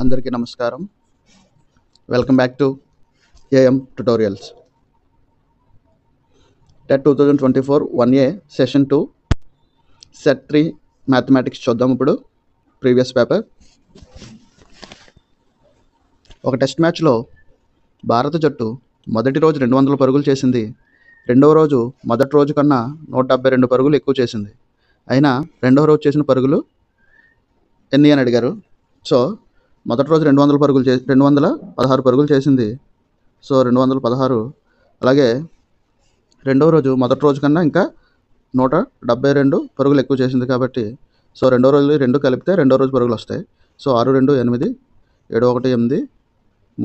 అందరికీ నమస్కారం. Welcome back to AM tutorials. TET 2024 1A session 2 set 3 mathematics చూద్దాం. ఇప్పుడు ప్రీవియస్ పేపర్. ఒక టెస్ట్ మ్యాచ్లో భారత జట్టు మొదటి రోజు 200 పరుగులు చేసింది. రెండవ రోజు మొదటి రోజు కన్నా 172 పరుగులు ఎక్కువ చేసింది. అయినా రెండవ రోజు చేసిన పరుగులు ఎన్ని అని అడిగారు. సో మొదటి రోజు 216 పరుగులు చేసింది. సో 216. అలాగే రెండవ రోజు మొదటి రోజు కన్నా ఇంకా 172 పరుగులు ఎక్కువ చేసింది కాబట్టి సో రెండో రోజు 2 కలిపితే రెండో రోజు పరుగులు వస్తాయి. So 6 2 8 7 1 8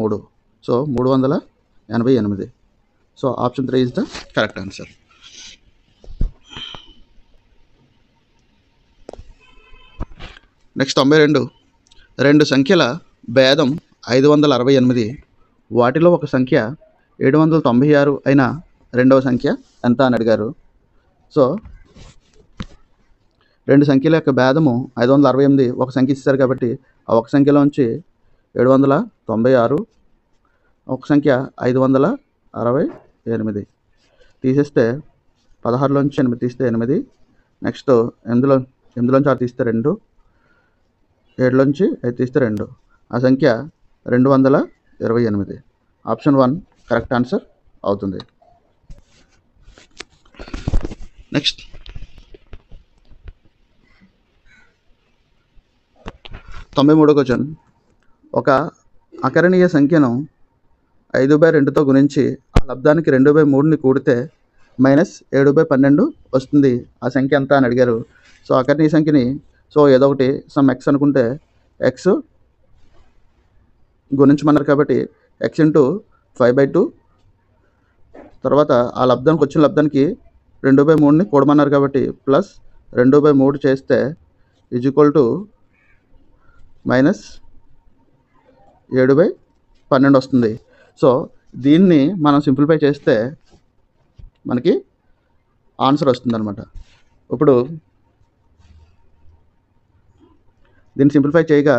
3. So 388. So option 3 is the correct answer. Next 92. రెండు సంఖ్యల భేదం 568. వాటిలో ఒక సంఖ్య 796 అయిన రెండవ సంఖ్య ఎంత అని అడిగారు. సో రెండు సంఖ్యల యొక్క భేదము 568. ఒక సంఖ్య ఇస్తారు కాబట్టి ఆ ఒక సంఖ్యలోంచి 796, ఒక సంఖ్య 568 తీసేస్తే 16లోంచి 8 తీస్తే 8. నెక్స్ట్ 8లోంచి 6 తీస్తే 2, 7లోంచి 5 తీస్తే 2. ఆ సంఖ్య 228. ఆప్షన్ 1 కరెక్ట్ ఆన్సర్ అవుతుంది. నెక్స్ట్ 93వ క్వశ్చన్. ఒక అకరణీయ సంఖ్యను 5/2తో గుణించి ఆ లబ్ధానికి 2/3ని కూడితే -7/12 వస్తుంది. ఆ సంఖ్య ఎంత అని అడిగారు. సో అకరణీయ సంఖ్యని సో ఏదో ఒకటి సమ్ ఎక్స్ అనుకుంటే ఎక్స్ గుణించమన్నారు కాబట్టి x × 5/2. తర్వాత ఆ లబ్ధానికి వచ్చిన లబ్ధానికి 2/3ని కూడమన్నారు కాబట్టి ప్లస్ 2/3 చేస్తే = -7/12 వస్తుంది. సో దీన్ని మనం సింప్లిఫై చేస్తే మనకి ఆన్సర్ వస్తుందన్నమాట. ఇప్పుడు దీన్ని సింప్లిఫై చేయగా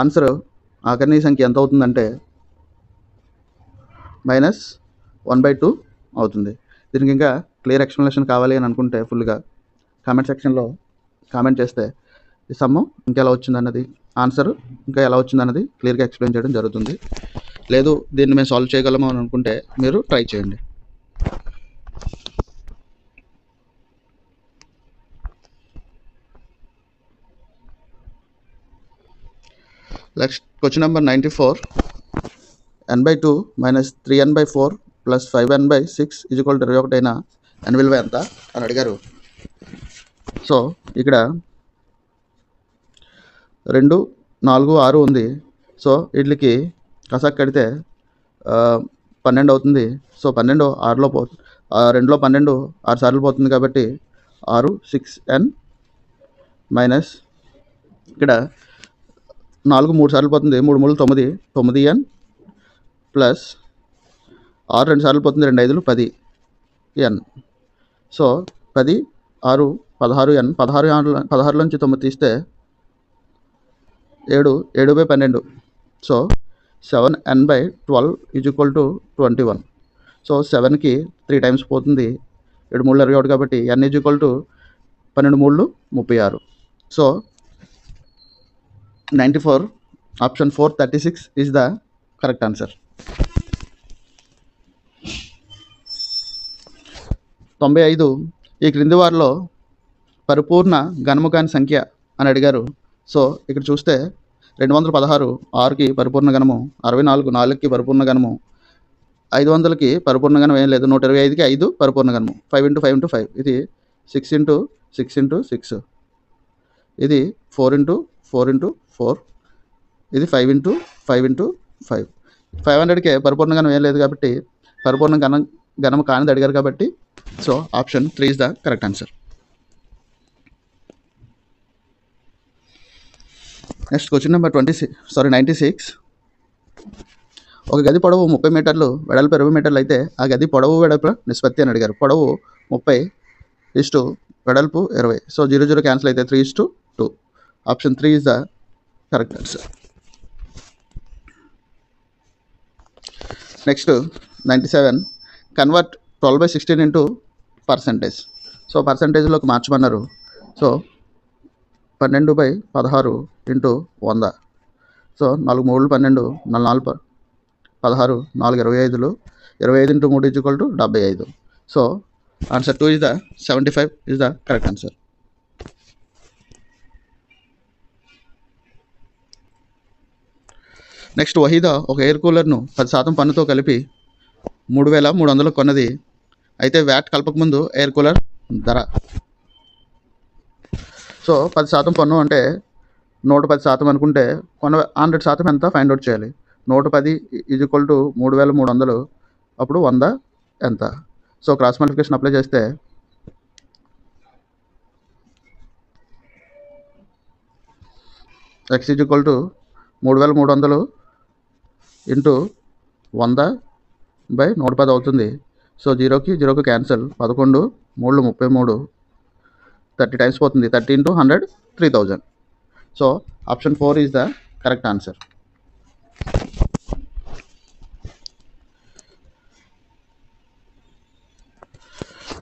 ఆన్సర్ ఆకరణీయ సంఖ్య ఎంత అవుతుందంటే -1/2 అవుతుంది. దీనికి ఇంకా క్లియర్ ఎక్స్ప్లెనేషన్ కావాలి అని అనుకుంటే ఫుల్గా కామెంట్ సెక్షన్లో కామెంట్ చేస్తే ఈ సమ్ము ఇంకా ఎలా వచ్చిందన్నది, ఆన్సర్ ఇంకా ఎలా వచ్చిందన్నది క్లియర్గా ఎక్స్ప్లెయిన్ చేయడం జరుగుతుంది. లేదు దీన్ని మేము సాల్వ్ చేయగలము అని అనుకుంటే మీరు ట్రై చేయండి. Next question number 94. n/2 - 3n/4 + 5n/6 = 21 అయిన n విలువ ఎంత అని అడిగారు. సో ఇక్కడ 2 4 6 ఉంది. సో వీటికి కసాక్ కడితే 12 అవుతుంది. సో 12 6లో 2లో 12 6 సార్లు పోతుంది కాబట్టి 6 6n మైనస్ ఇక్కడ 4 3 సార్లు పోతుంది, 3 3 9 9n ప్లస్ 6 2 సార్లు పోతుంది, 2 5 10n. So 10 6 16n. 16లోంచి 9 తీస్తే 7 7/12. So 7n/12 = 21. సో 7కి 3 టైమ్స్ పోతుంది, 7 3 21 కాబట్టి n = 12 3 36. So 94 option 4 36 is the correct answer. 95. ఈ క్రింది వారిలో పరిపూర్ణ ఘనము కాని సంఖ్య అని అడిగారు. సో ఇక్కడ చూస్తే 216 6కి పరిపూర్ణ ఘనము, 64 4కి పరిపూర్ణ ఘనము, 500కి పరిపూర్ణ ఘనం ఏం లేదు, 125కి 5 పరిపూర్ణ ఘనము, 5 × 5 × 5 ఇది 6 × 6 × 6, ఇది 4 × 4 × 4, ఇది 5 × 5 × 5. 500కే పరిపూర్ణ ఘనం ఏం లేదు కాబట్టి పరిపూర్ణ ఘనము కానిది అడిగారు కాబట్టి so option 3 is the correct answer. Next question number 96. ఒక గది పొడవు 30 మీటర్లు, వెడల్పు 20 మీటర్లు అయితే ఆ గది పొడవు వెడల్పుల నిష్పత్తి అని అడిగారు. పొడవు 30 వెడల్పు 20. సో 0 0 క్యాన్సిల్ అయితే 3:2. Option 3 is the correct answer. Next 97 convert 12/16 into percentage. So పర్సంటేజ్లోకి మార్చమన్నారు. So 12/16 into 100. So 4 3 12, 4 4 16, 4 25, 25 into 3 = 75. So answer 2 is the 75 is the correct answer. Next Waheeda ఒక ఎయిర్ కూలర్ను 10% పన్నుతో కలిపి 3,300 కొన్నది. అయితే వ్యాట్ కలపకముందు ఎయిర్ కూలర్ ధర. సో 10% పన్ను అంటే 110% అనుకుంటే 100% ఎంత ఫైండ్ అవుట్ చేయాలి. 110 = 3,300, అప్పుడు 100 ఎంత. సో క్రాస్ మల్టిప్లికేషన్ అప్లై చేస్తే x = 3,300 ఇంటూ 100/110 అవుతుంది. సో 0కి 0కి క్యాన్సల్. 11 3 33, 30 టైమ్స్ పోతుంది. 30 × 100 3,000. So option 4 is the correct answer.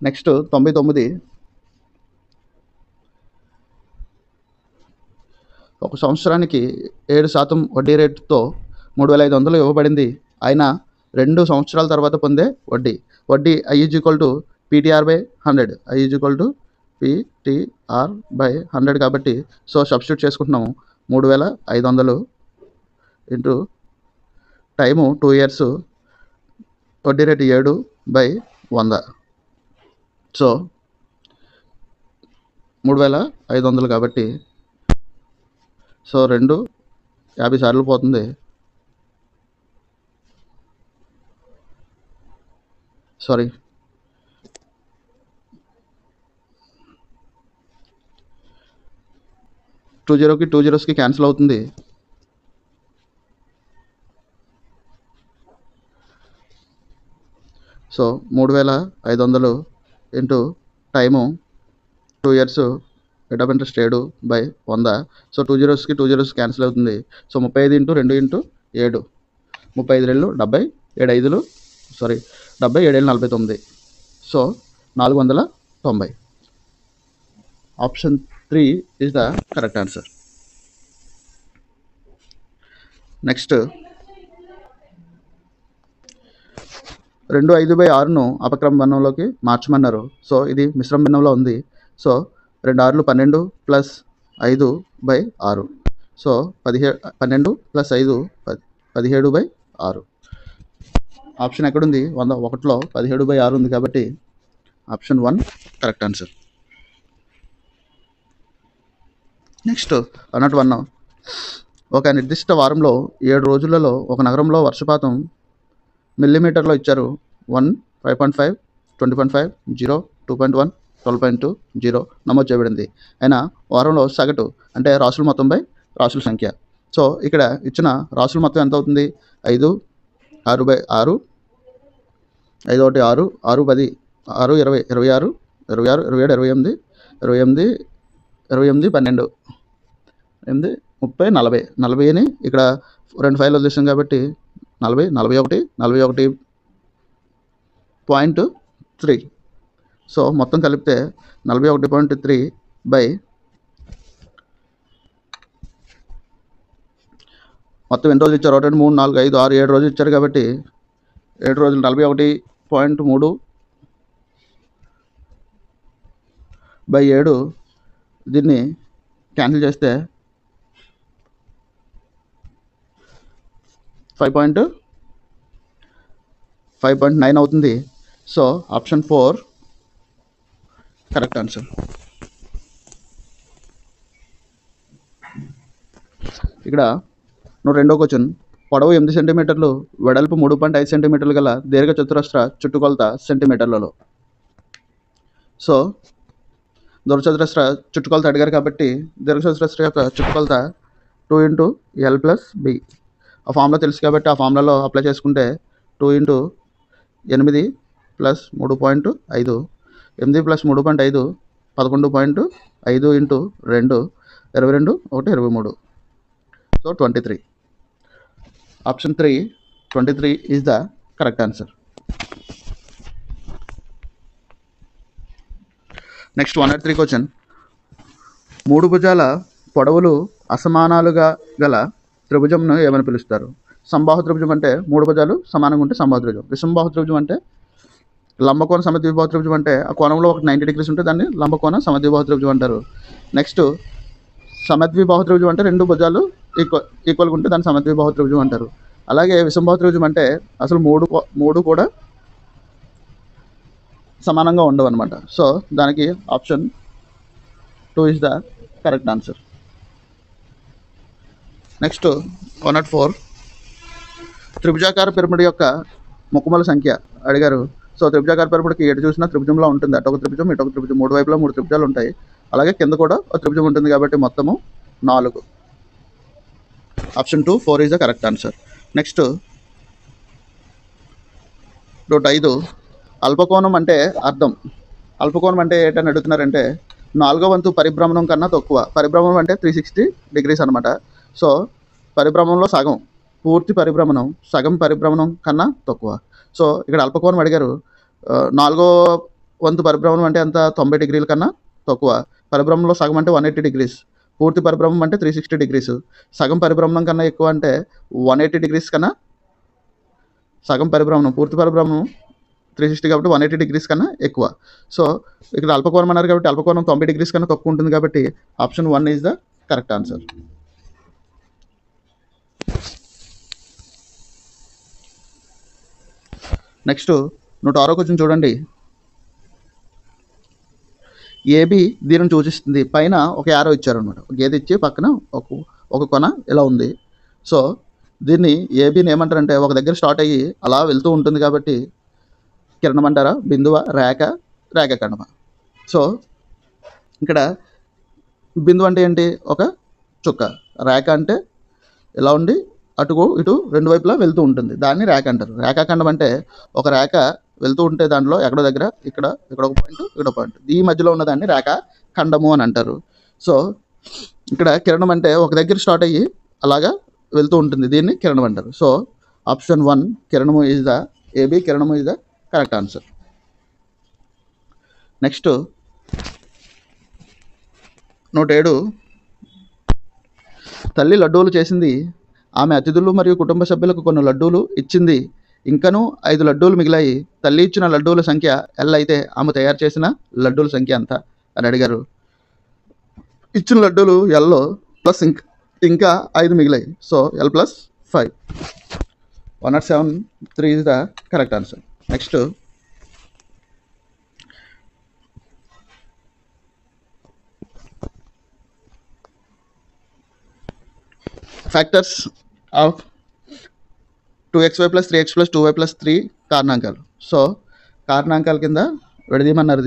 Next 99 ఒక సంవత్సరానికి 7% వడ్డీ రేటుతో 3,500 ఇవ్వబడింది. అయినా 2 సంవత్సరాల తర్వాత పొందే వడ్డీ I = PTR/100. I = PTR/100 కాబట్టి సో సబ్స్టిట్యూట్ చేసుకుంటున్నాము. 3,500 ఇంటూ టైము 2 years, వడ్డీ రేటు 7/100. సో 3,500 కాబట్టి సో 2 50 సార్లు పోతుంది. సారీ 2 0కి 2 zeros క్యాన్సిల్ అవుతుంది. So 3,500 into time 2 years, rate of interest 7/100. So 2 zeros కి 2 zeros క్యాన్సిల్ అవుతుంది. So 35 × 2 × 7, 35 2 70, 7 5 70, 7 7 49. So 490. Option 3 is the correct answer. Next 2 5/6ను అపక్రమ భిన్నంలోకి మార్చమన్నారు. సో ఇది మిశ్రమ భిన్నంలో ఉంది. So 2 6 12 plus 5/6. So 12 plus 5 17/6. Option ఎక్కడుంది? 101లో 17/6 ఉంది కాబట్టి ఆప్షన్ 1 కరెక్ట్ ఆన్సర్. నెక్స్ట్ 101 ఒక నిర్దిష్ట వారంలో 7 రోజులలో ఒక నగరంలో వర్షపాతం మిల్లీమీటర్లో ఇచ్చారు. 1 5.5 20.5 0 2.1 12.2 0 నమోదు చేయబడింది. అయినా వారంలో సగటు అంటే రాసుల మొత్తంపై రాసుల సంఖ్య. సో ఇక్కడ ఇచ్చిన రాసుల మొత్తం ఎంత అవుతుంది? 5 6/6, 5 1 6, 6 10, 6 20, 26 26 27 28 28 12 8 30 40 40ని ఇక్కడ 2 ఫైల్ వదిలేసాం కాబట్టి 40 41 41.3. సో మొత్తం కలిపితే 41.3 బై మొత్తం ఎన్ని రోజులు ఇచ్చారు? 1 2 3 4 5 6 7 రోజులు ఇచ్చారు కాబట్టి 7 రోజులు 41.3 బై 7 దీన్ని క్యాన్సిల్ చేస్తే 5.9 అవుతుంది. So option 4 correct answer. ఇక్కడ 102 క్వశ్చన్. పొడవు 8 సెంటీమీటర్లు, వెడల్పు 3.5 సెంటీమీటర్లు గల దీర్ఘ చతురస్ర చుట్టుకొలత సెంటీమీటర్లలో. సో దీర్ఘచతురస్ర చుట్టుకొలత అడిగారు కాబట్టి దీర్ఘచతురస్ర యొక్క చుట్టుకొలత 2 × L + B. ఆ ఫార్ములా తెలుసు కాబట్టి ఆ ఫార్ములాలో అప్లై చేసుకుంటే 2 × 8 + 3.5 8 + 3.5 11.5 × 2 22 1 23. So 23. Option 3 23 is the correct answer. Next 103 question. 3 భుజాల పొడవులు అసమానాలుగా గల త్రిభుజంను ఏమని పిలుస్తారు? సంబాహు త్రిభుజం అంటే 3 భుజాలు సమానంగా ఉంటే సంబాహు త్రిభుజం. విషంబాహు త్రిభుజం అంటే లంబకోణ సమద్విబాహు త్రిభుజం అంటే ఆ కోణంలో ఒక 90 డిగ్రీస్ ఉంటే దాన్ని లంబకోణ సమద్విబాహు త్రిభుజం అంటారు. నెక్స్ట్ సమద్విబాహు త్రిభుజం అంటే 2 భుజాలు ఈక్వల్గా ఉంటే దాన్ని సమద్విబాహు త్రిభుజం అంటారు. అలాగే విషంబాహు త్రిభుజం అంటే అసలు మూడు కూడా సమానంగా ఉండవు అనమాట. సో దానికి option 2 is the correct answer. Next 104. త్రిభుజాకార పిరమిడ్ యొక్క ముఖముల సంఖ్య అడిగారు. సో త్రిభుజాకార పిరమిడ్కి ఎటు చూసినా త్రిభుజంలో ఉంటుంది. అటు ఒక త్రిభుజం, ఇటు ఒక త్రిభుజం, 3 వైపులా 3 త్రిభుజాలు ఉంటాయి. అలాగే కింద కూడా ఒక త్రిభుజం ఉంటుంది కాబట్టి మొత్తము 4. Option 2 4 is the correct answer. Next 105. అల్పకోణం అంటే అర్థం. అల్పకోణం అంటే ఏంటని అడుగుతున్నారంటే 4వ వంతు పరిభ్రమణం కన్నా తక్కువ. పరిభ్రమణం అంటే 360 డిగ్రీస్ అనమాట. సో పరిభ్రమణంలో సగం, పూర్తి పరిభ్రమణం సగం పరిభ్రమణం కన్నా తక్కువ. సో ఇక్కడ అల్పకోణం అడిగారు. 4వ వంతు పరిభ్రమణం అంటే ఎంత? 90 డిగ్రీల కన్నా తక్కువ. పరిభ్రమణంలో సగం అంటే 180 డిగ్రీస్. పూర్తి పరిభ్రమణం అంటే 360 డిగ్రీస్. సగం పరిభ్రమణం కన్నా ఎక్కువ అంటే 180 డిగ్రీస్ కన్నా సగం పరిభ్రమణం, పూర్తి పరిభ్రమణం 360 కాబట్టి 180 డిగ్రీస్ కన్నా ఎక్కువ. సో ఇక్కడ అల్పకోణం అన్నారు కాబట్టి అల్పకోణం 90 డిగ్రీస్ కన్నా తక్కువ ఉంటుంది కాబట్టి option 1 is the correct answer. Next 106 question చూడండి. ఏబి దీనిని సూచిస్తుంది. పైన ఒక యారో ఇచ్చారనమాట. గీత ఇచ్చి పక్కన ఒక కొన ఇలా ఉంది. సో దీన్ని ఏబిని ఏమంటారంటే ఒక దగ్గర స్టార్ట్ అయ్యి అలా వెళ్తూ ఉంటుంది కాబట్టి కిరణం అంటారా, బిందువ, రేఖాఖండమ. సో ఇక్కడ బిందువు అంటే ఏంటి? ఒక చుక్క. రేఖ అంటే ఇలా ఉండి ఇటు 2 వైపులా వెళ్తూ ఉంటుంది, దాన్ని రేఖ అంటారు. రేఖాఖండం అంటే ఒక రేఖ వెళ్తూ ఉంటే దాంట్లో ఎక్కడో దగ్గర ఇక్కడ ఒక పాయింట్, ఇక్కడ పాయింట్, ఈ మధ్యలో ఉన్నదాన్ని రేఖాఖండము అని అంటారు. సో ఇక్కడ కిరణం అంటే ఒక దగ్గర స్టార్ట్ అయ్యి అలాగా వెళ్తూ ఉంటుంది, దీన్ని కిరణం అంటారు. సో ఆప్షన్ 1 కిరణము ఈజ్ ద ఏబి కిరణము is the correct answer. Next 107. తల్లి లడ్డూలు చేసింది. ఆమె అతిథులు మరియు కుటుంబ సభ్యులకు కొన్ని లడ్డూలు ఇచ్చింది. ఇంకనూ 5 లడ్డూలు మిగిలాయి. తల్లి ఇచ్చిన లడ్డూల సంఖ్య L అయితే ఆమె తయారు చేసిన లడ్డూల సంఖ్య ఎంత అని అడిగారు. ఇచ్చిన లడ్డూలు L ప్లస్ ఇంకా 5 మిగిలాయి. So L + 5. 107 3 is the correct answer. Next factors of 2xy + 3x + 2y + 3 కారణాంకాలు. సో కారణాంకాల కింద విడదీయమన్నారు.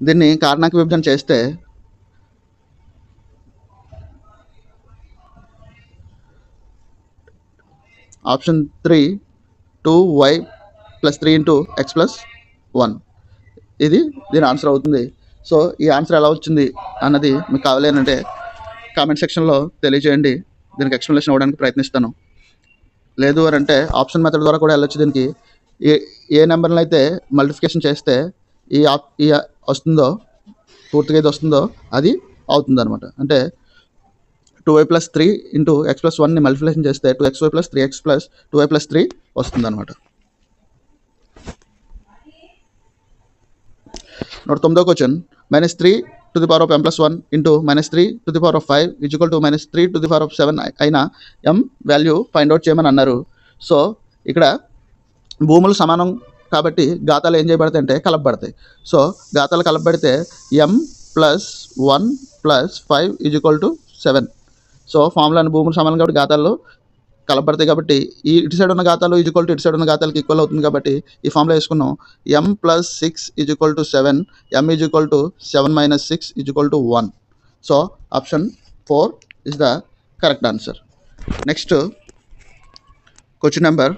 దీన్ని కారణాంక విభజన చేస్తే ఆప్షన్ 3 2y + 3 × x + 1 ఇది దీని ఆన్సర్ అవుతుంది. సో ఈ ఆన్సర్ ఎలా వచ్చింది అన్నది మీకు కావాలి అంటే కామెంట్ సెక్షన్లో తెలియజేయండి. దీనికి ఎక్స్ప్లెనేషన్ ఇవ్వడానికి ప్రయత్నిస్తాను. లేదు అని అంటే ఆప్షన్ మెథడ్ ద్వారా కూడా వెళ్ళొచ్చు. దీనికి ఏ నెంబర్ని అయితే మల్టిప్లికేషన్ చేస్తే ఈ వస్తుందో, పూర్తిగా ఇది వస్తుందో అది అవుతుంది అనమాట. అంటే 2y + 3 × x + 1ని మల్టిప్లికేషన్ చేస్తే 2xy + 3x + 2y + 3 వస్తుంది అనమాట. 9వ question. -3 to the power of m + 1 × -3 to the power of 5 = -3 to the power of 7 అయిన m వాల్యూ ఫైండ్ అవుట్ చేయమని అన్నారు. సో ఇక్కడ భూములు సమానం కాబట్టి ఘాతాలు ఏం చేయబడతాయి అంటే కలపబడతాయి. సో ఘాతాలు కలపబడితే m + 1 + 5 = 7. సో ఫార్ములాని భూములు సమానం కాబట్టి ఘాతాల్లో కలపబడతాయి కాబట్టి ఈ ఇటు సైడ్ ఉన్న ఘాతాలు ఇటు సైడ్ ఉన్న ఘాతాలకి ఈక్వల్ అవుతుంది కాబట్టి ఈ ఫార్ములా వేసుకున్నాం. m + 6 = 7, m = 7 - 6 = 1. So option 4 is the correct answer. Next question number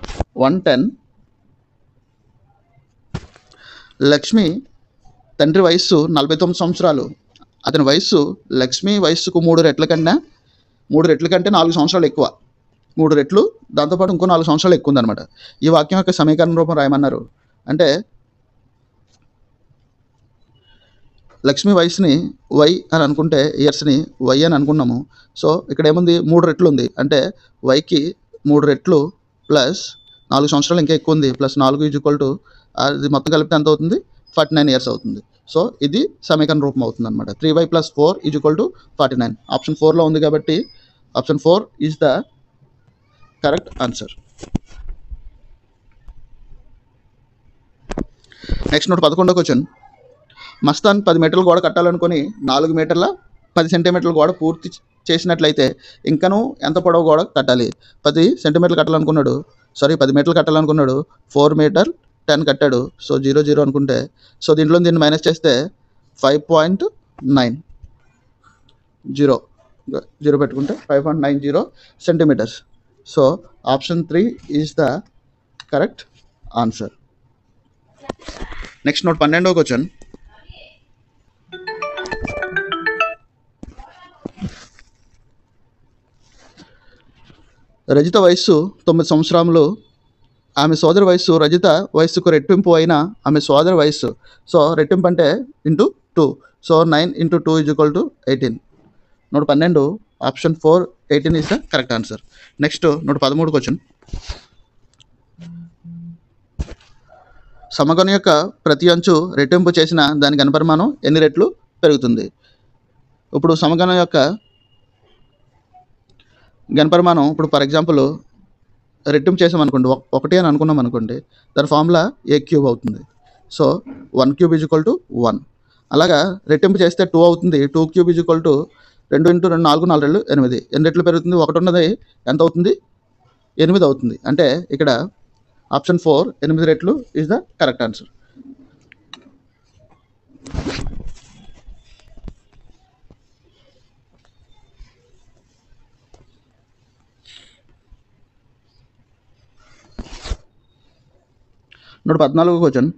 110. Lakshmi తండ్రి వయస్సు 49 సంవత్సరాలు. అతని వయస్సు లక్ష్మి వయస్సుకు 3 రెట్ల కంటే 4 సంవత్సరాలు ఎక్కువ. 3 రెట్లు, దాంతోపాటు ఇంకో 4 సంవత్సరాలు ఎక్కువ ఉందన్నమాట. ఈ వాక్యం యొక్క సమీకరణ రూపం రాయమన్నారు. అంటే లక్ష్మి వయసుని వై అని అనుకుంటే ఇయర్స్ని వై అని అనుకున్నాము. సో ఇక్కడ ఏముంది, 3 రెట్లు ఉంది. అంటే వైకి 3 రెట్లు ప్లస్ 4 సంవత్సరాలు ఇంకా ఎక్కువ ఉంది, ప్లస్ 4 = అది మొత్తం కలిపితే ఎంత అవుతుంది, 49 ఇయర్స్ అవుతుంది. సో ఇది సమీకరణ రూపం అవుతుంది అనమాట. 3y + 4 = 49. ఆప్షన్ 4లో ఉంది కాబట్టి option 4 is the correct answer. Next 111వ క్వశ్చన్. మస్తాన్ 10 మీటర్ల గోడ కట్టాలనుకొని 4 మీటర్ల 10 సెంటీమీటర్ల గోడ పూర్తి చేసినట్లయితే ఇంకనూ ఎంత పొడవు గోడ కట్టాలి? 10 సెంటీమీటర్లు కట్టాలనుకున్నాడు, 10 మీటర్లు కట్టాలనుకున్నాడు. 4 మీటర్ 10 కట్టాడు. సో 0 0 అనుకుంటే, సో దీంట్లో దీన్ని మైనస్ చేస్తే 5.90 0 పెట్టుకుంటే 5.90 centimetres. So option 3 is the correct answer. Next 112వ క్వశ్చన్. రజిత వయస్సు 9 సంవత్సరాలు. ఆమె సోదరి వయస్సు రజిత వయస్సుకు రెట్టింపు అయిన ఆమె సోదరి వయస్సు. సో రెట్టింపు అంటే into 2. So 9 × 2 = 18. 112 option 4 18 is the correct answer. Next 113 question. సమగణం యొక్క ప్రతి అంచు రెట్టింపు చేసిన దాని ఘనపరిమాణం ఎన్ని రెట్లు పెరుగుతుంది? ఇప్పుడు సమగణం యొక్క ఘనపరిమాణం, ఇప్పుడు ఫర్ ఎగ్జాంపుల్ రెట్టింపు చేసామనుకోండి, 1 అని అనుకున్నాం అనుకోండి, దాని ఫార్ములా a³ అవుతుంది. సో 1³ = 1. అలాగా రెట్టింపు చేస్తే 2 అవుతుంది. 2³ = 2 × 2 4 4 రెట్లు 8. ఎన్ని రెట్లు పెరుగుతుంది? 1 ఉన్నది ఎంత అవుతుంది? 8 అవుతుంది. అంటే ఇక్కడ ఆప్షన్ 4 8 రెట్లు ఈజ్ ద కరెక్ట్ ఆన్సర్. నూట 14వ క్వశ్చన్.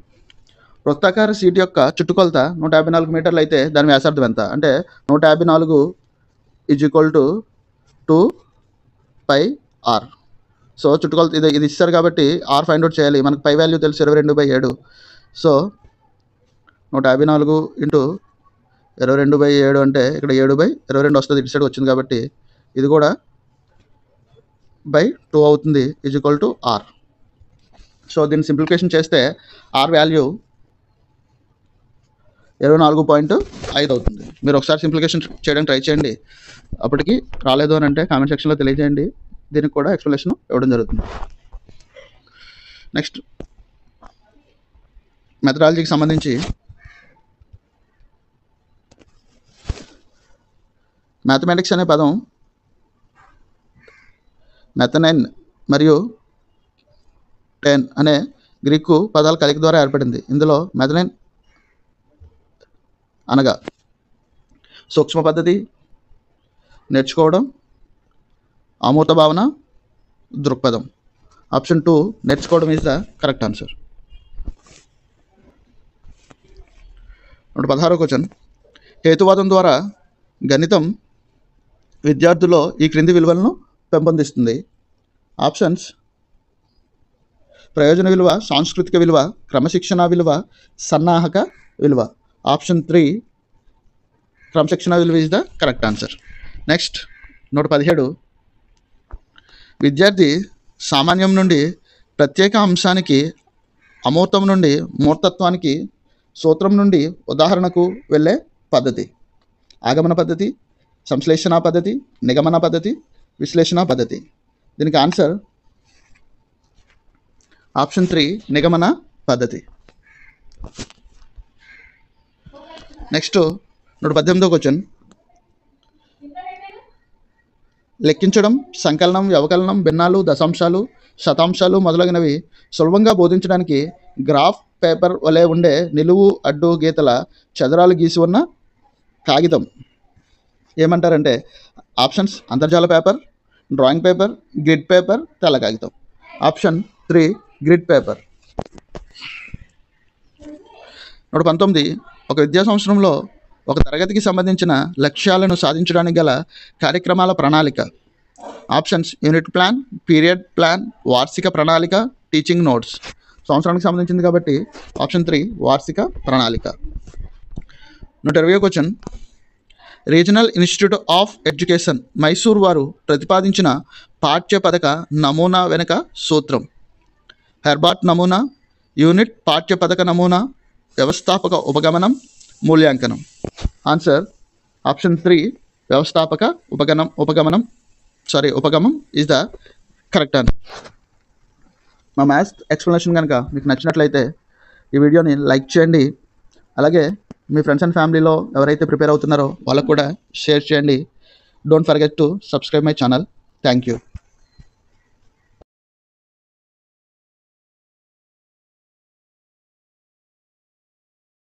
వృత్తాకార సీట్ యొక్క చుట్టుకొలత 154 మీటర్లు అయితే దాని వ్యాసార్థం ఎంత? అంటే 154 = 2πr. సో చుట్టుకొలత ఇది ఇస్తారు కాబట్టి r ఫైండ్ అవుట్ చేయాలి. మనకు పై వాల్యూ తెలుసు 22/7. సో 154 × 22/7 అంటే ఇక్కడ 7/22 వస్తుంది, ఇటు సైడ్ వచ్చింది కాబట్టి ఇది కూడా /2 అవుతుంది, =r. సో దీన్ని సింప్లిఫికేషన్ చేస్తే r వాల్యూ 24.5 అవుతుంది. మీరు ఒకసారి సింప్లిఫికేషన్ చేయడానికి ట్రై చేయండి. అప్పటికి రాలేదు అని అంటే కామెంట్ సెక్షన్లో తెలియజేయండి. దీనికి కూడా ఎక్స్ప్లెనేషన్ ఇవ్వడం జరుగుతుంది. నెక్స్ట్ మెథడాలజీకి సంబంధించి మ్యాథమెటిక్స్ అనే పదం మెథనైన్ మరియు టెన్ అనే గ్రీకు పదాల కలయిక ద్వారా ఏర్పడింది. ఇందులో మెథనైన్ అనగా సూక్ష్మ పద్ధతి, నేర్చుకోవడం, అమూర్త భావన, దృక్పథం. ఆప్షన్ 2 నేర్చుకోవడం ఈజ్ ద కరెక్ట్ ఆన్సర్. 116వ క్వశ్చన్. హేతువాదం ద్వారా గణితం విద్యార్థుల్లో ఈ క్రింది విలువలను పెంపొందిస్తుంది. ఆప్షన్స్: ప్రయోజన విలువ, సాంస్కృతిక విలువ, క్రమశిక్షణ విలువ, సన్నాహక విలువ. ఆప్షన్ 3 క్రమశిక్షణ విలువ is the correct answer. Next 117. విద్యార్థి సామాన్యం నుండి ప్రత్యేక అంశానికి, అమూర్తం నుండి మూర్తత్వానికి, సూత్రం నుండి ఉదాహరణకు వెళ్ళే పద్ధతి. ఆగమన పద్ధతి, సంశ్లేషణ పద్ధతి, నిగమన పద్ధతి, విశ్లేషణ పద్ధతి. దీనికి ఆన్సర్ ఆప్షన్ 3 నిగమన పద్ధతి. నెక్స్ట్ 118వ క్వశ్చన్. లెక్కించడం, సంకలనం, వ్యవకలనం, భిన్నాలు, దశాంశాలు, శతాంశాలు మొదలగునవి సులభంగా బోధించడానికి గ్రాఫ్ పేపర్ వలె ఉండే నిలువు అడ్డు గీతల చదరాలు గీసి ఉన్న కాగితం ఏమంటారంటే, ఆప్షన్స్: అంతర్జాల paper, drawing paper, grid paper, తెల్ల కాగితం. Option 3 grid paper. 119. ఒక విద్యా సంవత్సరంలో ఒక తరగతికి సంబంధించిన లక్ష్యాలను సాధించడానికి గల కార్యక్రమాల ప్రణాళిక. Options unit plan, period plan, వార్షిక ప్రణాళిక, టీచింగ్ నోట్స్. సంవత్సరానికి సంబంధించింది కాబట్టి ఆప్షన్ 3 వార్షిక ప్రణాళిక. 120వ question. Regional institute of education Mysore వారు ప్రతిపాదించిన పాఠ్య పథక నమూనా వెనుక సూత్రం. హెర్బార్ట్ నమూనా, యూనిట్ పాఠ్య పథక నమూనా, వ్యవస్థాపక ఉపగమనం, మూల్యాంకనం. ఆన్సర్ ఆప్షన్ 3 వ్యవస్థాపక ఉపగమనం ఈజ్ ద కరెక్ట్ ఆన్సర్. మా మ్యాథ్స్ ఎక్స్ప్లెనేషన్ కనుక మీకు నచ్చినట్లయితే ఈ వీడియోని లైక్ చేయండి. అలాగే మీ ఫ్రెండ్స్ అండ్ ఫ్యామిలీలో ఎవరైతే ప్రిపేర్ అవుతున్నారో వాళ్ళకు కూడా షేర్ చేయండి. Don't forget to subscribe my channel. Thank you.